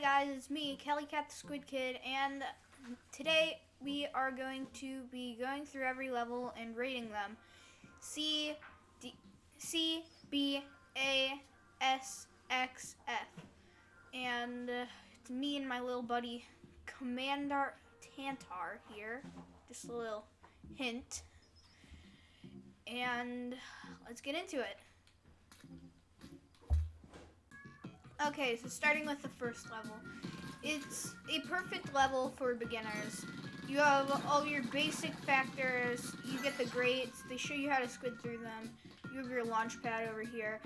Hi guys, it's me, Kelly Cat the Squid Kid, and today we are going to be going through every level and rating them. C, D, C, B, A, S, X, F. And it's me and my little buddy, Commander Tantar here. Just a little hint. And let's get into it. Okay, so starting with the first level. It's a perfect level for beginners. You have all your basic factors, you get the grates, they show you how to squid through them, you have your launch pad over here,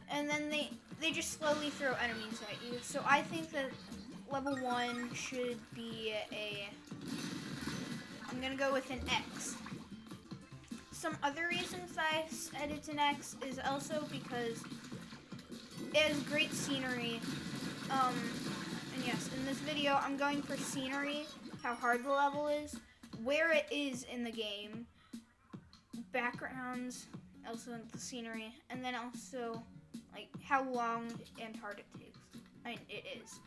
and then they just slowly throw enemies at you. So I think that level 1 should be I'm gonna go with an X. Some other reasons I said it's an X is also because it has great scenery. And yes, in this video, I'm going for scenery, how hard the level is, where it is in the game, backgrounds, also the scenery, and then also like how long and hard it takes. It is.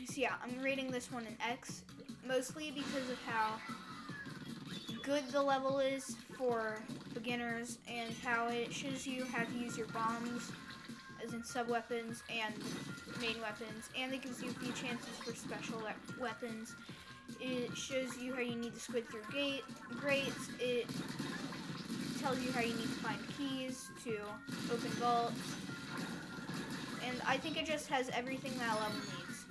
So yeah, I'm rating this one an X, mostly because of how good the level is for beginners and how it shows you how to use your bombs, as in sub-weapons and main weapons, and it gives you a few chances for special weapons. It shows you how you need to squid through grates. It tells you how you need to find keys to open vaults, and I think it just has everything that level needs.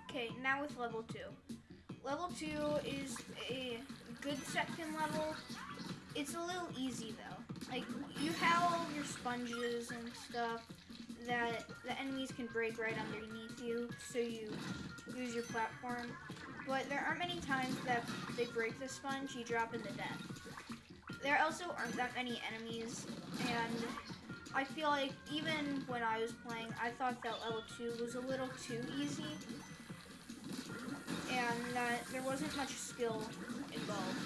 Okay, now with level 2. Level 2 is a good second level. It's a little easy though. Like, you have all your sponges and stuff that the enemies can break right underneath you, so you use your platform. But there aren't many times that they break the sponge, you drop into death. There also aren't that many enemies, and I feel like even when I was playing, I thought that level 2 was a little too easy, and that there wasn't much skill involved.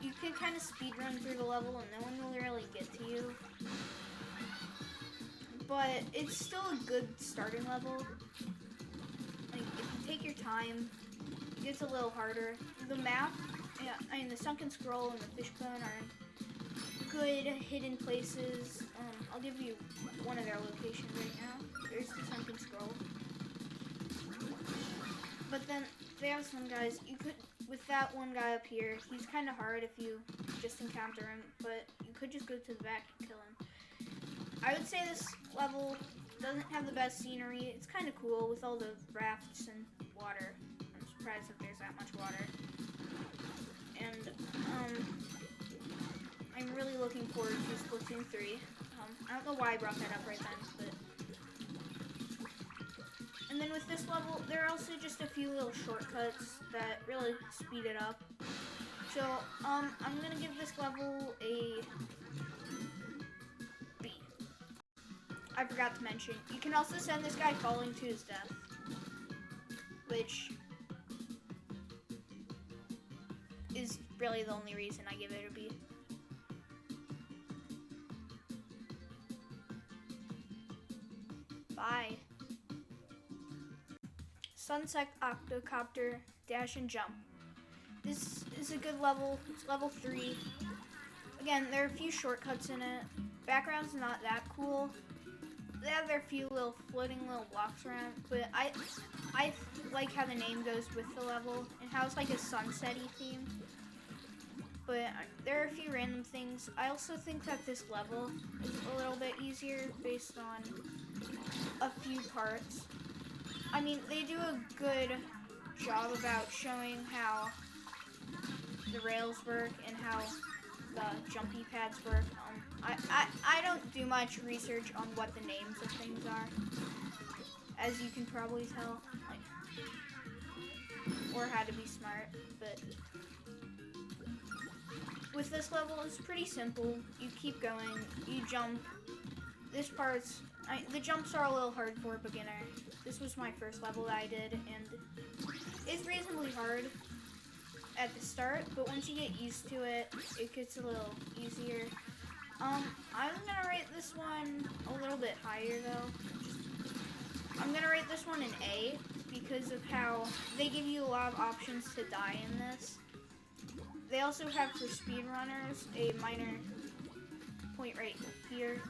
You can kind of speedrun through the level and no one will really get to you. But it's still a good starting level. Like, if you take your time, it gets a little harder. The map, the sunken scroll and the fishbone are good hidden places. I'll give you one of their locations right now. There's the sunken scroll. But then they have some guys, you could, with that one guy up here, he's kind of hard if you just encounter him, but you could just go to the back and kill him. I would say this level doesn't have the best scenery. It's kind of cool with all the rafts and water. I'm surprised that there's that much water. And I'm really looking forward to Splatoon 3. I don't know why I brought that up right then, but... And then with this level, there are also just a few little shortcuts that really speed it up. So, I'm gonna give this level a B. I forgot to mention, you can also send this guy falling to his death, which is really the only reason I give it a B. Bye. Sunset Octocopter, Dash and Jump. This is a good level. It's level 3. Again, there are a few shortcuts in it. Background's not that cool. They have their few little floating little blocks around, but I like how the name goes with the level and how it's like a sunset-y theme. But there are a few random things. I also think that this level is a little bit easier based on a few parts. I mean, they do a good job about showing how the rails work and how the jumpy pads work. I don't do much research on what the names of things are, as you can probably tell, or how to be smart, but with this level, it's pretty simple. You keep going, you jump. This part's, the jumps are a little hard for a beginner. This was my first level that I did, and it's reasonably hard at the start, but once you get used to it, it gets a little easier. I'm gonna rate this one a little bit higher though. I'm gonna rate this one an A because of how they give you a lot of options to die in this. They also have for speedrunners a minor point right here.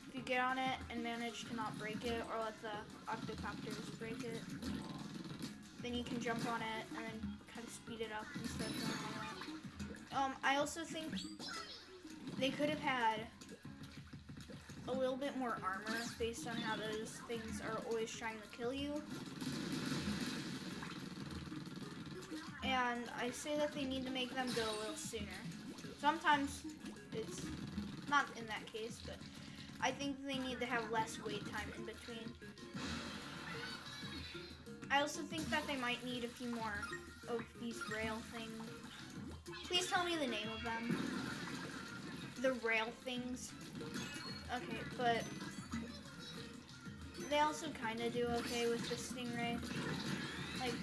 If you get on it and manage to not break it or let the octocopters break it, then you can jump on it and then kind of speed it up instead of going on that. I also think they could have had a little bit more armor based on how those things are always trying to kill you. And I say that they need to make them go a little sooner. Sometimes it's not in that case, but I think they need to have less wait time in between. I also think that they might need a few more of these rail things. Please tell me the name of them. The rail things. Okay, but they also kind of do okay with the stingray. Like,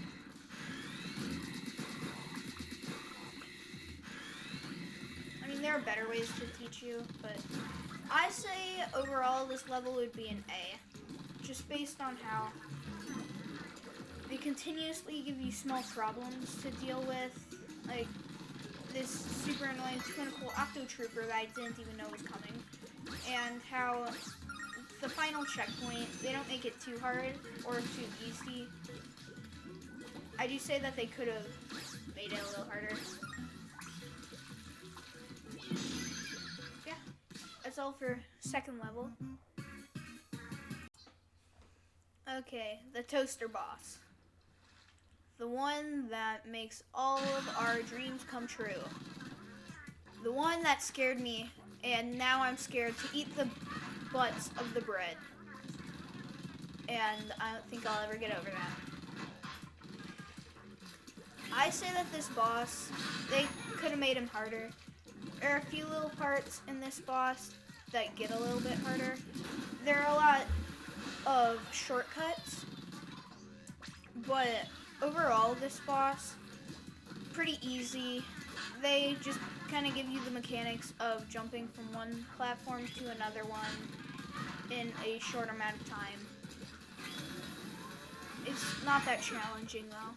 I mean, there are better ways to teach you, but I say overall this level would be an A, just based on how they continuously give you small problems to deal with, like this super annoying tentacle octo trooper that I didn't even know was coming, and how the final checkpoint, they don't make it too hard or too easy. I do say that they could have made it a little harder. Yeah, that's all for second level. Okay, the toaster boss. The one that makes all of our dreams come true. The one that scared me, and now I'm scared to eat the butts of the bread. And I don't think I'll ever get over that. I say that this boss, they could have made him harder. There are a few little parts in this boss that get a little bit harder. There are a lot of shortcuts, but overall this boss, pretty easy. They just kind of give you the mechanics of jumping from one platform to another one in a short amount of time. It's not that challenging though.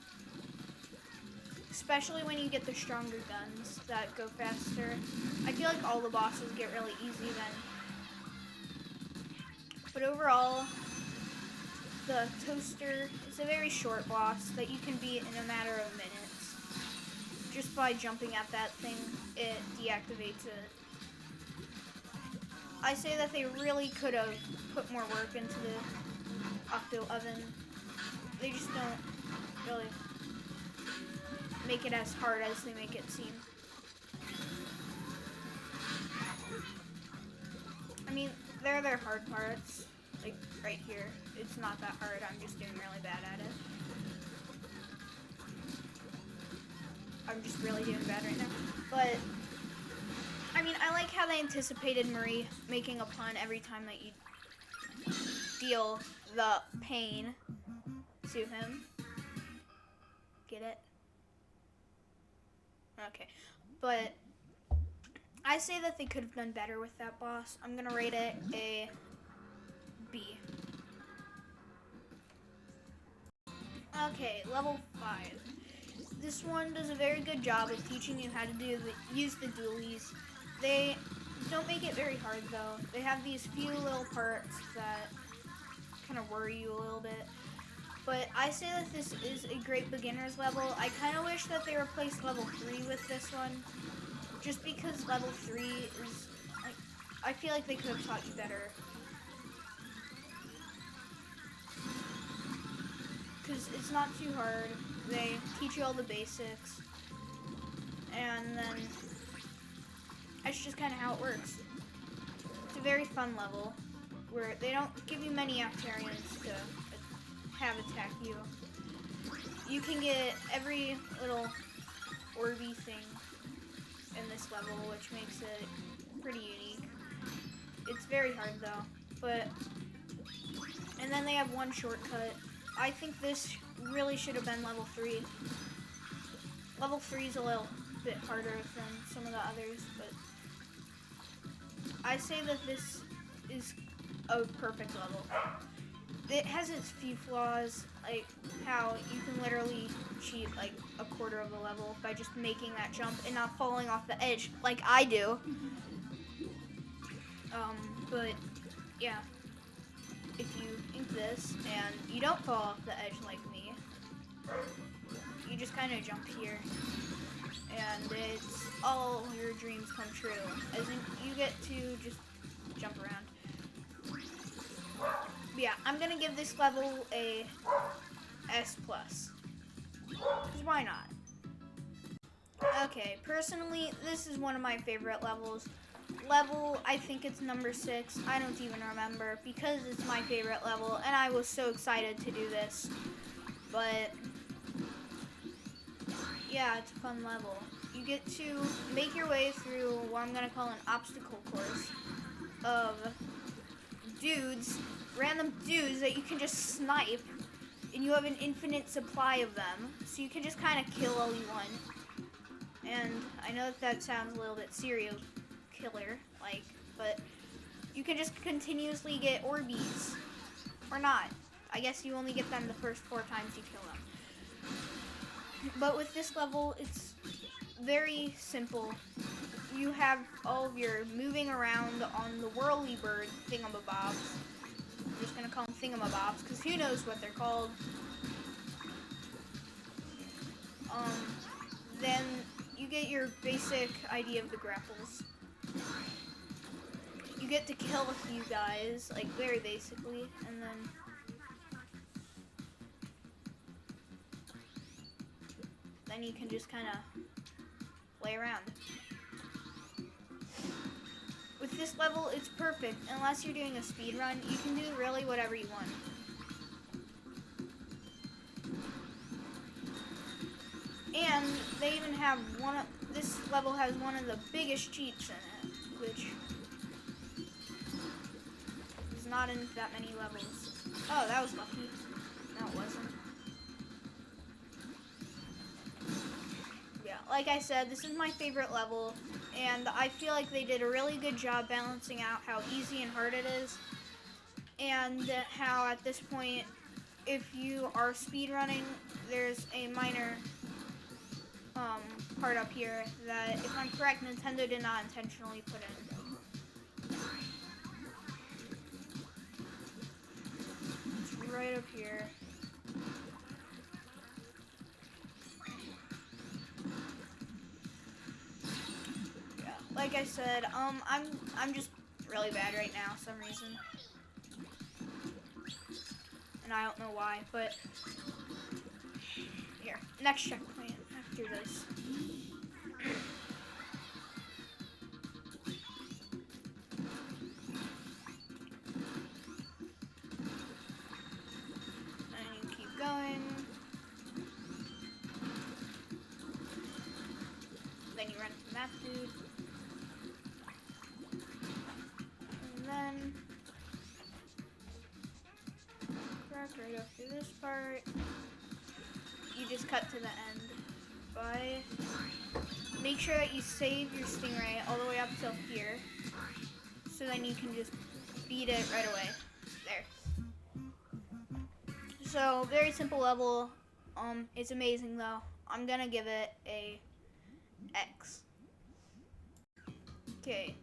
Especially when you get the stronger guns that go faster. I feel like all the bosses get really easy then. But overall, the toaster is a very short boss that you can beat in a matter of minutes. Just by jumping at that thing, it deactivates it. I say that they really could have put more work into the octo oven. They just don't really make it as hard as they make it seem. I mean, there are their hard parts, like right here. It's not that hard, I'm just doing really bad at it. I'm just really doing bad right now. But, I mean, I like how they anticipated Marie making a pun every time that you deal the pain to him. Get it? Okay. But I say that they could have done better with that boss. I'm gonna rate it a B. Okay, level 5. This one does a very good job of teaching you how to use the dualies. They don't make it very hard though. They have these few little parts that kind of worry you a little bit. But I say that this is a great beginner's level. I kind of wish that they replaced level 3 with this one. Just because level 3 is, like, I feel like they could have taught you better. Because it's not too hard. They teach you all the basics. And then, that's just kind of how it works. It's a very fun level, where they don't give you many Octarians to have attack you. You can get every little orby thing in this level, which makes it pretty unique. It's very hard though, but, and then they have one shortcut. I think this really should have been level 3. Level 3 is a little bit harder than some of the others, but I say that this is a perfect level. It has its few flaws, like how you can literally cheat like a quarter of a level by just making that jump and not falling off the edge like I do. But yeah, if you ink this and you don't fall off the edge like me, you just kind of jump here, and it's all your dreams come true. As in, you get to just jump around. But yeah, I'm gonna give this level a S+. Cause why not? Okay, personally, this is one of my favorite levels. I think it's number 6. I don't even remember because it's my favorite level, and I was so excited to do this. But yeah, it's a fun level. You get to make your way through what I'm gonna call an obstacle course of dudes, random dudes that you can just snipe, and you have an infinite supply of them, so you can just kind of kill all you want. And I know that sounds a little bit serial killer-like, but you can just continuously get Orbeez. Or not. I guess you only get them the first 4 times you kill them. But with this level, it's very simple. You have all of your moving around on the whirly bird thingamabobs. I'm just gonna call them thingamabobs, because who knows what they're called. Then you get your basic idea of the grapples. You get to kill a few guys, like very basically, and then you can just kind of play around. With this level, it's perfect. Unless you're doing a speed run, you can do really whatever you want. And they even have this level has one of the biggest cheats in it, which is not in that many levels. Oh, that was lucky. No, it wasn't. Yeah, like I said, this is my favorite level, and I feel like they did a really good job balancing out how easy and hard it is, and how at this point, if you are speedrunning, there's a minor part up here that, if I'm correct, Nintendo did not intentionally put in. It's right up here. Yeah, like I said, I'm just really bad right now for some reason, and I don't know why. But here, next checkpoint after this. Going. Then you run from that dude. And then right after this part, you just cut to the end by make sure that you save your stingray all the way up till here, so then you can just beat it right away. There. So, very simple level. It's amazing though. I'm gonna give it a X. Okay,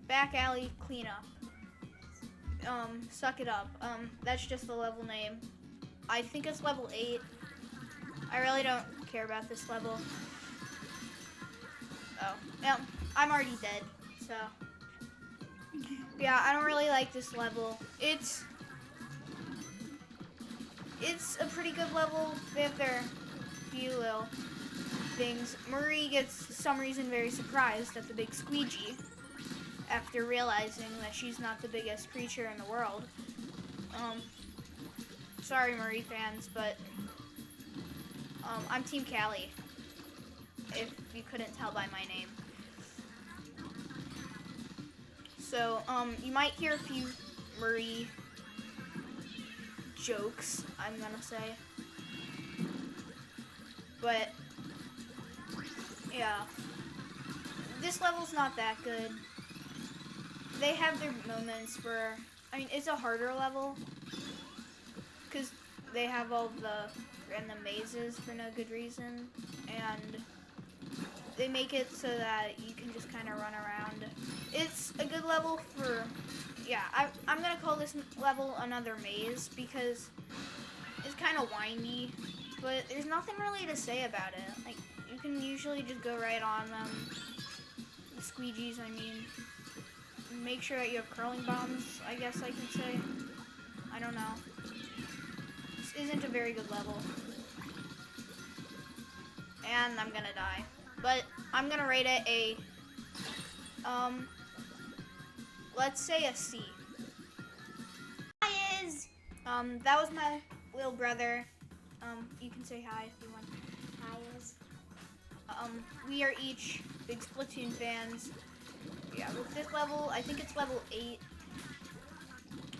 back alley cleanup. Suck it up. That's just the level name. I think it's level 8. I really don't care about this level. Oh, yeah, I'm already dead, so. Yeah, I don't really like this level. It's a pretty good level. They have their few little things. Marie gets, for some reason, very surprised at the big squeegee after realizing that she's not the biggest creature in the world. Sorry, Marie fans, but I'm Team Callie, if you couldn't tell by my name. So, you might hear a few Marie jokes, I'm gonna say. But yeah, this level's not that good. they have their moments where, I mean, it's a harder level because they have all the random mazes for no good reason, and they make it so that you can just kind of run around. It's a good level for, yeah, I'm going to call this level another maze because it's kind of windy, but there's nothing really to say about it. Like, you can usually just go right on them. The squeegees, I mean. Make sure that you have curling bombs, I guess I could say. I don't know. This isn't a very good level. And I'm gonna die. But I'm gonna rate it a, let's say a C. Hi, Iz! That was my little brother. You can say hi if you want. Hi, Iz. We are each big Splatoon fans. Yeah, with this level, I think it's level 8.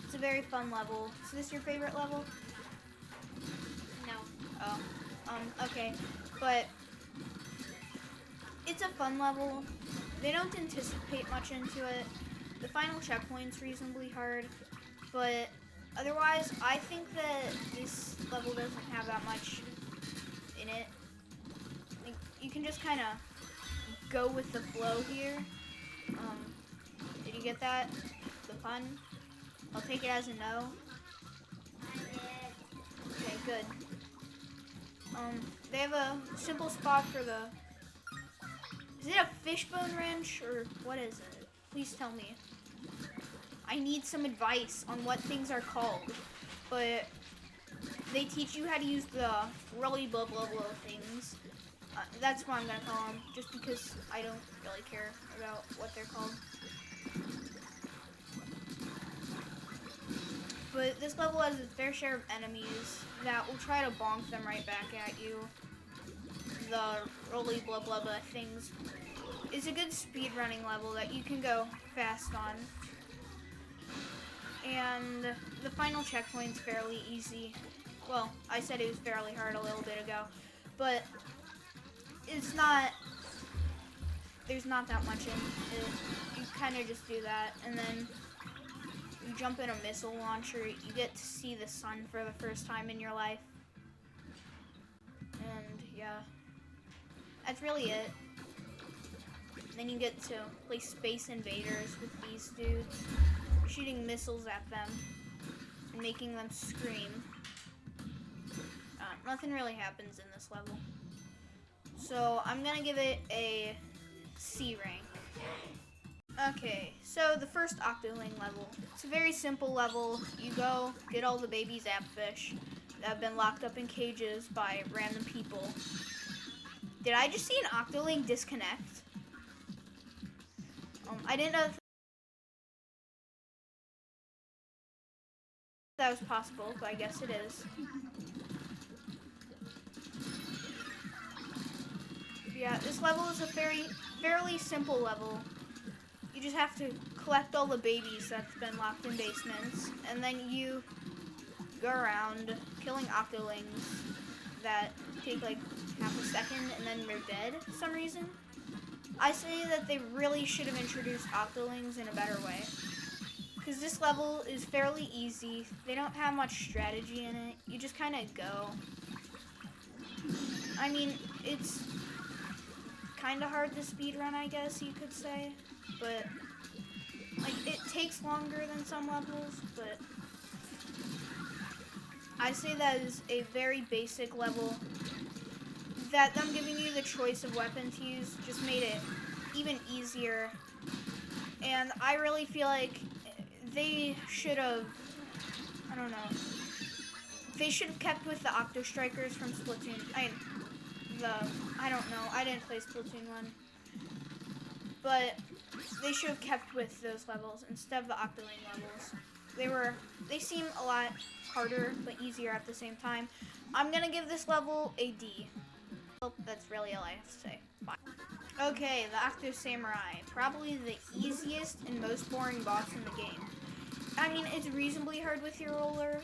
It's a very fun level. Is this your favorite level? No. Oh. Okay. But it's a fun level. They don't anticipate much into it. The final checkpoint's reasonably hard, but otherwise, I think that this level doesn't have that much in it. Like, you can just kind of go with the flow here. Did you get that? The pun? I'll take it as a no. Okay, good. They have a simple spot for the... Is it a fishbone wrench, or what is it? Please tell me. I need some advice on what things are called. But they teach you how to use the really blah blah blah things. That's what I'm gonna call them, just because I don't really care about what they're called. But this level has its fair share of enemies that will try to bonk them right back at you. The roly blah blah blah things. It's a good speedrunning level that you can go fast on. And the final checkpoint's fairly easy. Well, I said it was fairly hard a little bit ago, but it's not, there's not that much in it. You kind of just do that, and then you jump in a missile launcher. You get to see the sun for the first time in your life. And yeah, that's really it. Then you get to play Space Invaders with these dudes, shooting missiles at them and making them scream. Nothing really happens in this level. So I'm gonna give it a C rank. Okay, so the first Octoling level. It's a very simple level. You go get all the baby zapfish that have been locked up in cages by random people. Did I just see an Octoling disconnect? I didn't know if that was possible, but I guess it is. Yeah, this level is a fairly simple level. You just have to collect all the babies that's been locked in basements, and then you go around killing Octolings that take like half a second and then they're dead for some reason. I say that they really should have introduced Octolings in a better way, because this level is fairly easy. They don't have much strategy in it. You just kind of go. I mean, it's kind of hard to speedrun, I guess you could say, but like it takes longer than some levels, but I say that is a very basic level. That them giving you the choice of weapon to use just made it even easier, and I really feel like they should have, I don't know, they should have kept with the Octo Strikers from Splatoon. I don't know, I didn't play Splatoon 1, but they should have kept with those levels instead of the Octoling levels. They seem a lot harder, but easier at the same time. I'm gonna give this level a D. Well, that's really all I have to say. Bye. Okay, the Octo Samurai. Probably the easiest and most boring boss in the game. I mean, it's reasonably hard with your roller,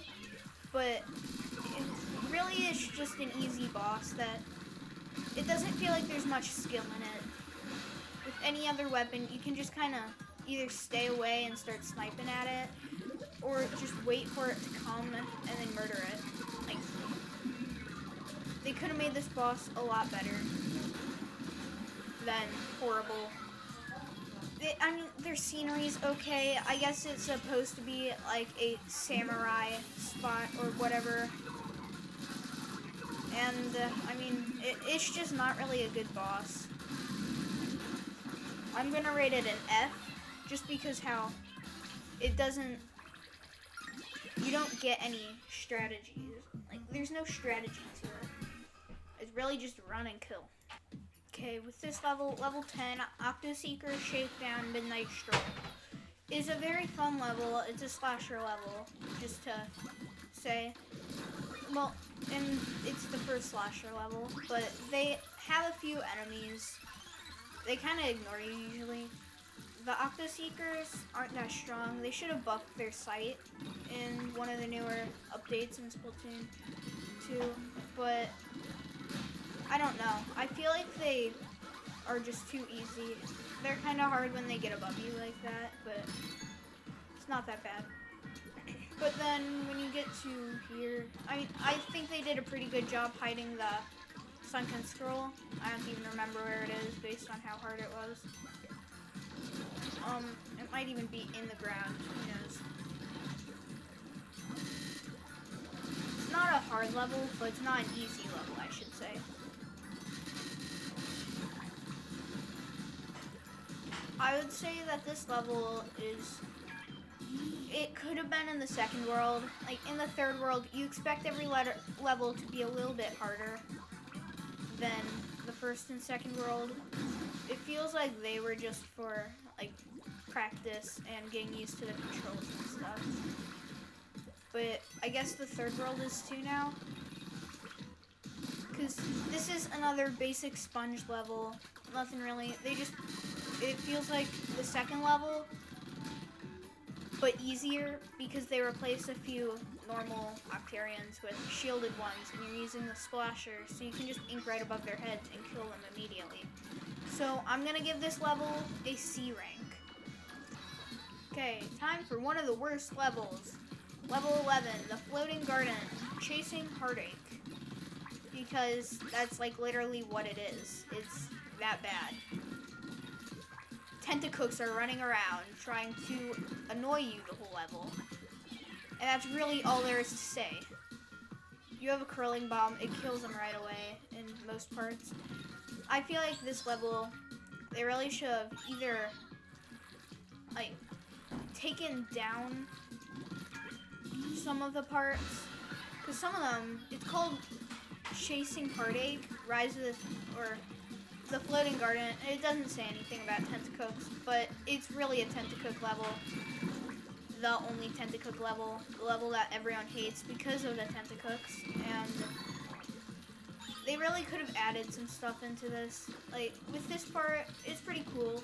but it really is just an easy boss that it doesn't feel like there's much skill in it. With any other weapon, you can just kind of, either stay away and start sniping at it, or just wait for it to come and then murder it. Like, they could have made this boss a lot better than horrible. I mean, their scenery's okay. I guess it's supposed to be like a samurai spot or whatever. And, I mean, it's just not really a good boss. I'm gonna rate it an F, just because how it doesn't, you don't get any strategies. Like, there's no strategy to it. It's really just run and kill. Okay, with this level 10, Octoseeker Shakedown Midnight Stroll is a very fun level. It's a slasher level, just to say. Well, and it's the first slasher level, but they have a few enemies. They kind of ignore you usually. The Octoseekers aren't that strong. They should have buffed their sight in one of the newer updates in Splatoon 2, but I don't know. I feel like they are just too easy. They're kind of hard when they get above you like that, but it's not that bad. But then when you get to here, I think they did a pretty good job hiding the sunken scroll. I don't even remember where it is based on how hard it was. It might even be in the ground, who knows. It's not a hard level, but it's not an easy level, I should say. I would say that this level is, it could have been in the second world. Like, in the third world, you expect every level to be a little bit harder than the first and second world. It feels like they were just for, like, practice and getting used to the controls and stuff. But I guess the third world is too now. Because this is another basic sponge level. Nothing really. It feels like the second level, but easier because they replaced a few normal Octarians with shielded ones, and you're using the splasher, so you can just ink right above their heads and kill them immediately. So I'm gonna give this level a C rank. Okay, time for one of the worst levels. Level 11, the Floating Garden, Chasing Heartache. Because that's like literally what it is. It's that bad. Tentacooks are running around trying to annoy you the whole level. And that's really all there is to say. You have a curling bomb, it kills them right away in most parts. I feel like this level, they really should have either, like, taken down some of the parts. Because some of them, it's called Chasing Heartache, Rise of the Floating Garden. It doesn't say anything about Tentacooks, but it's really a Tentacook level. The only Tentacook level. The level that everyone hates because of the Tentacooks. And they really could have added some stuff into this. Like, with this part, it's pretty cool.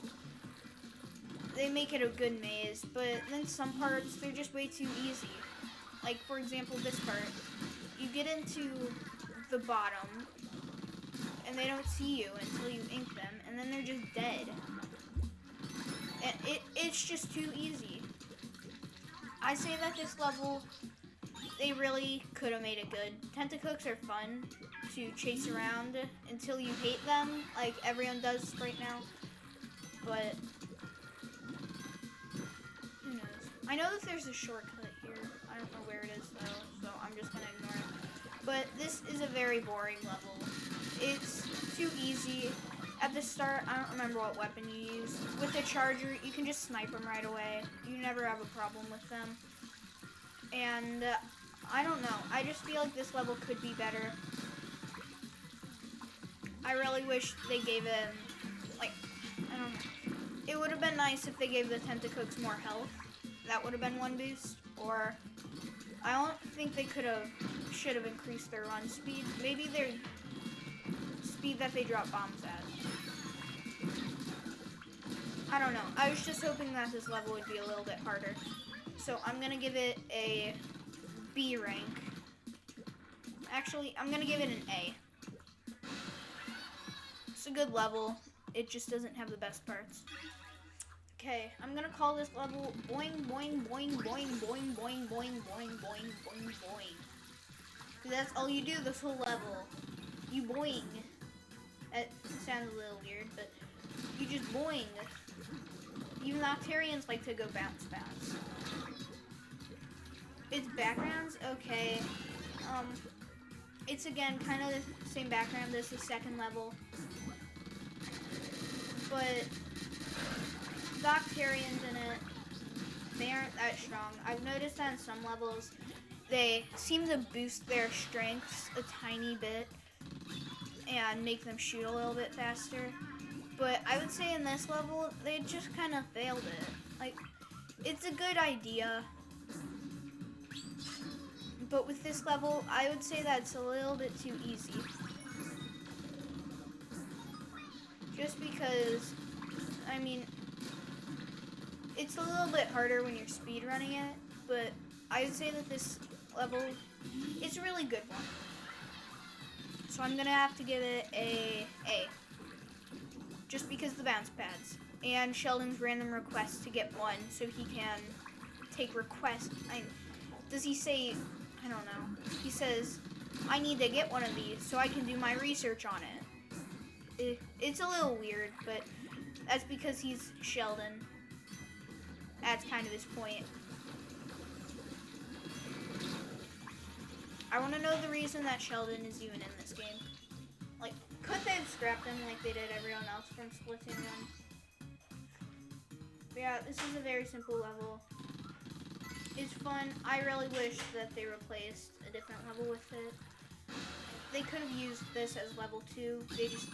They make it a good maze, but then some parts, they're just way too easy. Like, for example, this part. You get into the bottom, and they don't see you until you ink them, and then they're just dead. And it's just too easy. I say that this level, they really could have made it good. Tentacooks are fun to chase around until you hate them, like everyone does right now. But who knows? I know that there's a shortcut here. I don't know where it is though, so I'm just gonna ignore it. But this is a very boring level. It's too easy. At the start, I don't remember what weapon you use. With a charger, you can just snipe them right away. You never have a problem with them. And I don't know. I just feel like this level could be better. I really wish they gave it, like, I don't know. It would have been nice if they gave the Tentacooks more health. That would have been one boost. Or I don't think they should have increased their run speed. Maybe their speed that they drop bombs at. I don't know. I was just hoping that this level would be a little bit harder. So I'm gonna give it a B rank. Actually, I'm gonna give it an A. It's a good level. It just doesn't have the best parts. Okay, I'm gonna call this level boing boing boing boing boing boing boing boing boing boing boing. Cause that's all you do this whole level. You boing. It sounds a little weird, but you just boing. Even the Octarians like to go bounce bounce. Its backgrounds, okay. It's again kind of the same background as the second level, but the Octarians in it, they aren't that strong. I've noticed that in some levels, they seem to boost their strengths a tiny bit and make them shoot a little bit faster. But I would say in this level, they just kind of failed it. Like, it's a good idea, but with this level, I would say that it's a little bit too easy. Just because, I mean, it's a little bit harder when you're speedrunning it, but I would say that this level is a really good one. So I'm gonna have to give it a A. Just because of the bounce pads. And Sheldon's random request to get one so he can take requests. Does he say, I don't know. He says, I need to get one of these so I can do my research on it. It's a little weird, but that's because he's Sheldon. That's kind of his point. I want to know the reason that Sheldon is even in this game. Like, could they have scrapped him like they did everyone else from Splatoon 1? But yeah, this is a very simple level. It's fun. I really wish that they replaced a different level with it. They could have used this as level 2. They just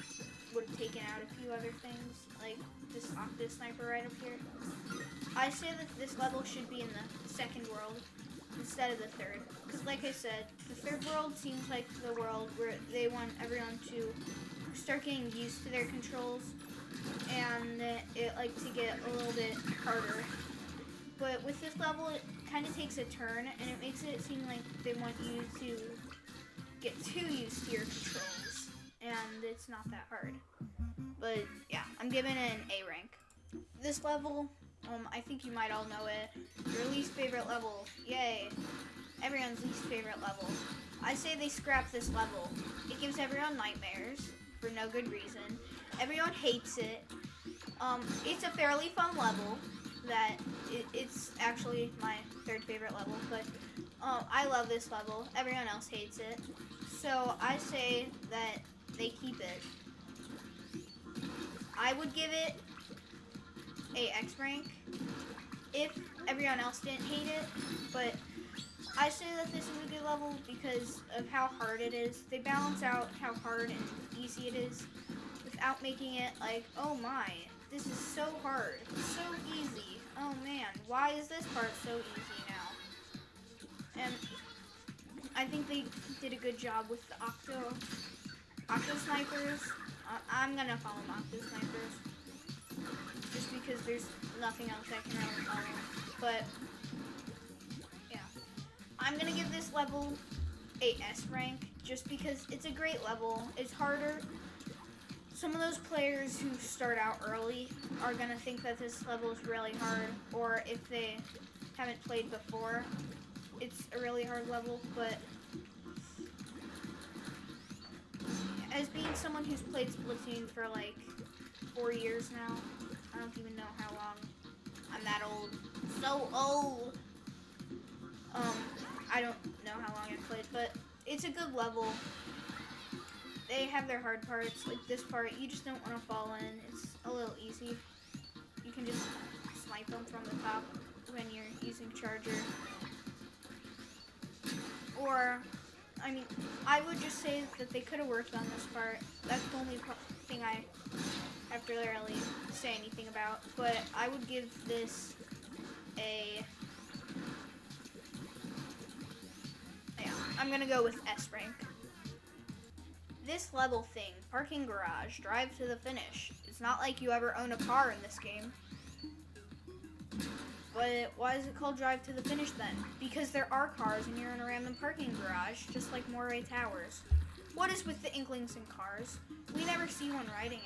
would have taken out a few other things, like this Octo Sniper right up here. I say that this level should be in the second world instead of the third. Because like I said, the third world seems like the world where they want everyone to start getting used to their controls and it like to get a little bit harder. But with this level, it kind of takes a turn and it makes it seem like they want you to get too used to your controls, and it's not that hard. But yeah, I'm giving it an A rank. This level, I think you might all know it. Your least favorite level, yay. Everyone's least favorite level. I say they scrap this level. It gives everyone nightmares for no good reason. Everyone hates it. It's a fairly fun level. It's actually my third favorite level, but I love this level. Everyone else hates it. So I say that they keep it. I would give it a X rank if everyone else didn't hate it, but I say that this is a good level because of how hard it is. They balance out how hard and easy it is without making it like, oh my, this is so hard, so easy. Oh man, why is this part so easy now? And I think they did a good job with the Octo Snipers. I'm gonna call them Octo Snipers just because there's nothing else I can really call them. But yeah, I'm gonna give this level a S rank just because it's a great level. It's harder. Some of those players who start out early are gonna think that this level is really hard, or if they haven't played before, it's a really hard level. But as being someone who's played Splatoon for like 4 years now, I don't even know how long. I'm that old. So old. I don't know how long I've played, but it's a good level. They have their hard parts, like this part, you just don't want to fall in. It's a little easy. You can just snipe them from the top when you're using charger. Or, I mean, I would just say that they could have worked on this part. That's the only thing I have to really say anything about. But I would give this a... yeah, I'm gonna go with S rank. This level thing, parking garage, drive to the finish. It's not like you ever own a car in this game. But why is it called drive to the finish then? Because there are cars and you're in a random parking garage, just like Moray Towers. What is with the Inklings and cars? We never see one riding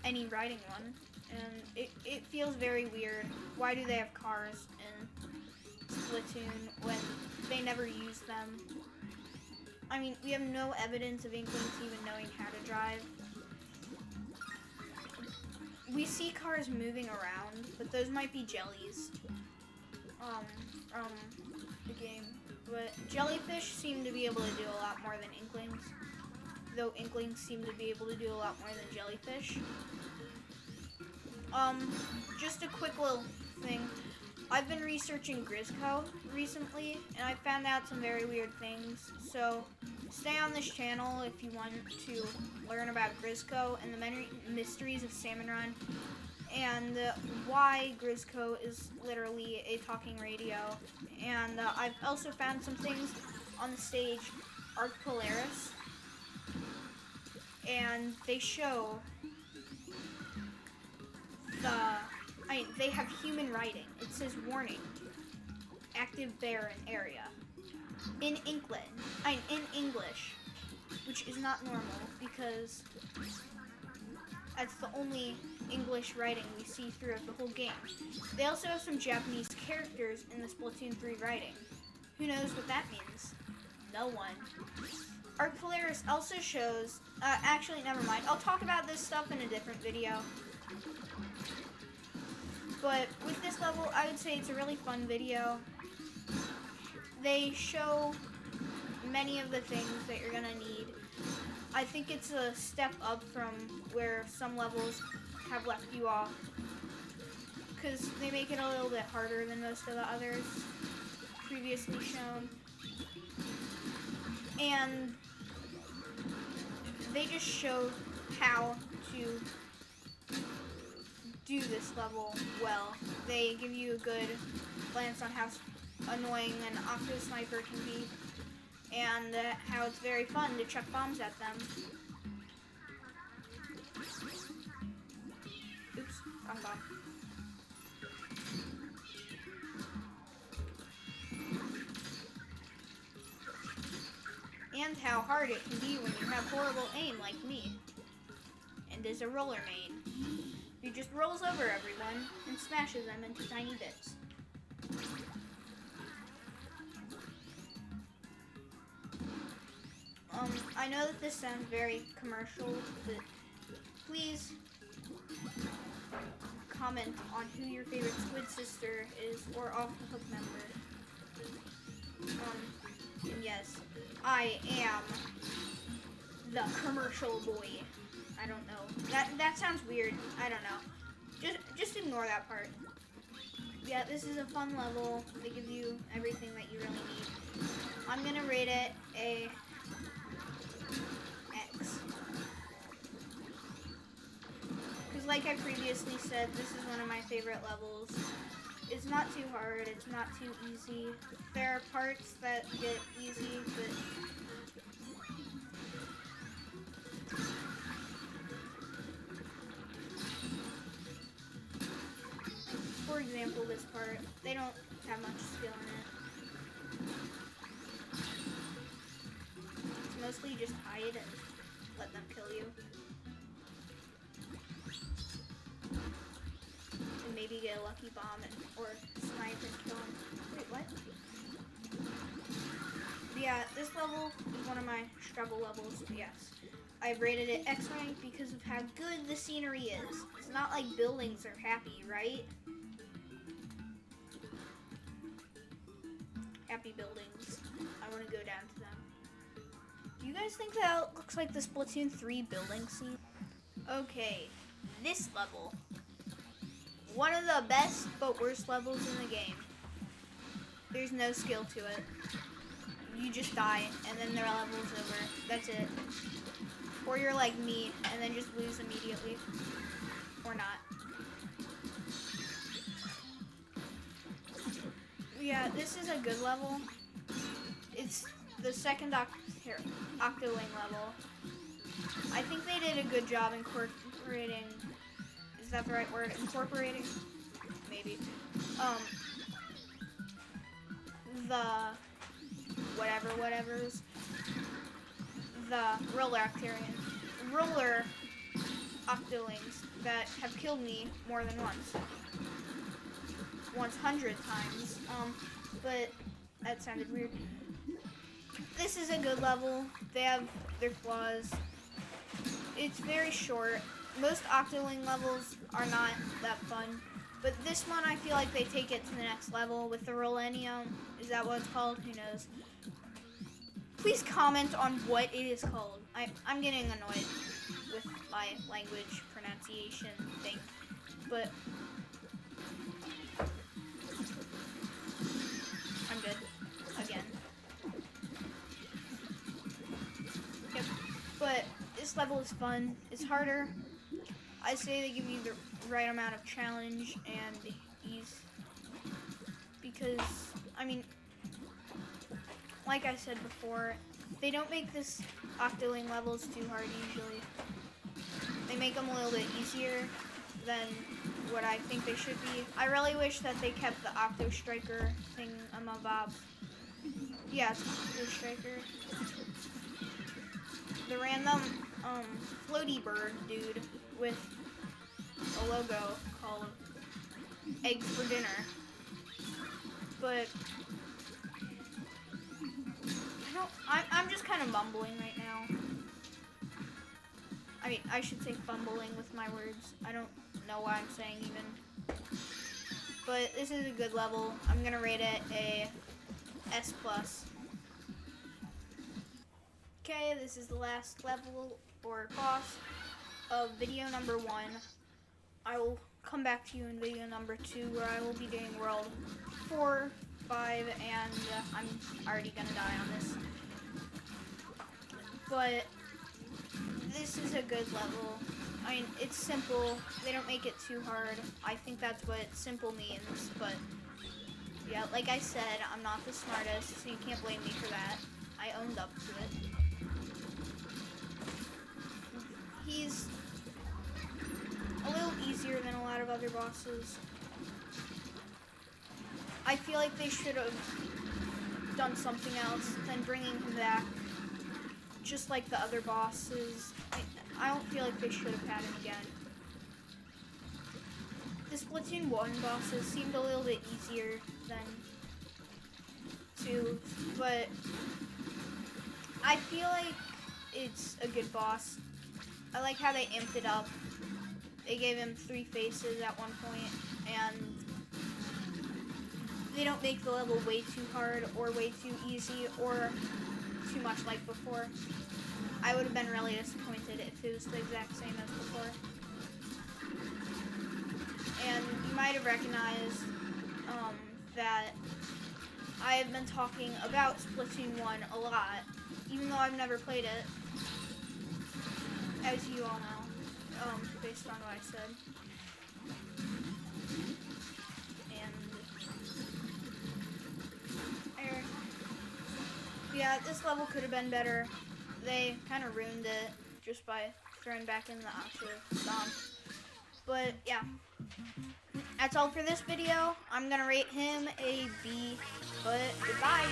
any riding one and it feels very weird. Why do they have cars in Splatoon when they never use them? I mean, we have no evidence of Inklings even knowing how to drive. We see cars moving around, but those might be jellies from the game. But jellyfish seem to be able to do a lot more than Inklings, though Inklings seem to be able to do a lot more than jellyfish. Just a quick little thing. I've been researching Grizzco recently, and I found out some very weird things. So stay on this channel if you want to learn about Grizzco and the many mysteries of Salmon Run, and why Grizzco is literally a talking radio. And I've also found some things on the stage Arc Polaris, and they show they have human writing. It says warning, active barren area. In English, which is not normal because that's the only English writing we see throughout the whole game. They also have some Japanese characters in the Splatoon 3 writing. Who knows what that means? No one. Arc Polaris also shows, actually never mind, I'll talk about this stuff in a different video. But with this level, I would say it's a really fun video. They show many of the things that you're gonna need. I think it's a step up from where some levels have left you off, because they make it a little bit harder than most of the others previously shown. And they just show how to do this level well. They give you a good glance on how annoying an Octo Sniper can be, and how it's very fun to chuck bombs at them. Oops, wrong bomb. And how hard it can be when you have horrible aim like me, and is a roller main. He just rolls over everyone and smashes them into tiny bits. I know that this sounds very commercial, but please comment on who your favorite Squid Sister is or Off the Hook member. And yes, I am the commercial boy. I don't know. That sounds weird. I don't know. Just ignore that part. Yeah, this is a fun level. They give you everything that you really need. I'm gonna rate it a X. Because like I previously said, this is one of my favorite levels. It's not too hard, it's not too easy. There are parts that get easy, but for example, this part, they don't have much skill in it. It's mostly just hide and let them kill you. And maybe get a lucky bomb or snipe and kill them. Wait, what? Yeah, this level is one of my struggle levels, yes. I've rated it X rank because of how good the scenery is. It's not like buildings are happy, right? Happy buildings. I want to go down to them. Do you guys think that looks like the Splatoon 3 building scene? Okay, this level. One of the best but worst levels in the game. There's no skill to it. You just die and then the level's over. That's it. Or you're like me and then just lose immediately. Or not. Yeah, this is a good level. It's the second Octoling level. I think they did a good job incorporating, is that the right word? Incorporating? Maybe. The whatever's. The roller Octolings that have killed me more than once. Once 100 times. But that sounded weird. This is a good level. They have their flaws. It's very short. Most Octoling levels are not that fun. But this one, I feel like they take it to the next level with the Rolenium. Is that what it's called? Who knows? Please comment on what it is called. I'm getting annoyed with my language pronunciation thing. But I'm good. Again. Yep. But this level is fun. It's harder. I say they give you the right amount of challenge and ease. Because, I mean, like I said before, they don't make this Octoling levels too hard usually. They make them a little bit easier than what I think they should be. I really wish that they kept the Octo Striker thing on my bob. Yeah, it's Octo Striker. The random floaty bird dude with a logo called Eggs for Dinner. But I'm just kind of mumbling right now. I mean, I should say fumbling with my words. I don't know why I'm saying even. But this is a good level. I'm gonna rate it a S+. Okay, this is the last level or boss of video number 1. I will come back to you in video number 2 where I will be doing world 4, 5, and I'm already gonna die on this. But this is a good level. I mean, it's simple. They don't make it too hard. I think that's what simple means, but yeah, like I said, I'm not the smartest, so you can't blame me for that. I owned up to it. He's a little easier than a lot of other bosses. I feel like they should have done something else than bringing him back, just like the other bosses. I don't feel like they should have had him again. The Splatoon 1 bosses seemed a little bit easier than 2, but I feel like it's a good boss. I like how they amped it up. They gave him 3 faces at one point, and they don't make the level way too hard or way too easy or too much like before. I would have been really disappointed if it was the exact same as before. And you might have recognized that I have been talking about Splatoon 1 a lot, even though I've never played it, as you all know, based on what I said. And yeah, this level could have been better. They kind of ruined it just by throwing back in the Octo Stomp. But yeah, that's all for this video. I'm gonna rate him a B, but goodbye.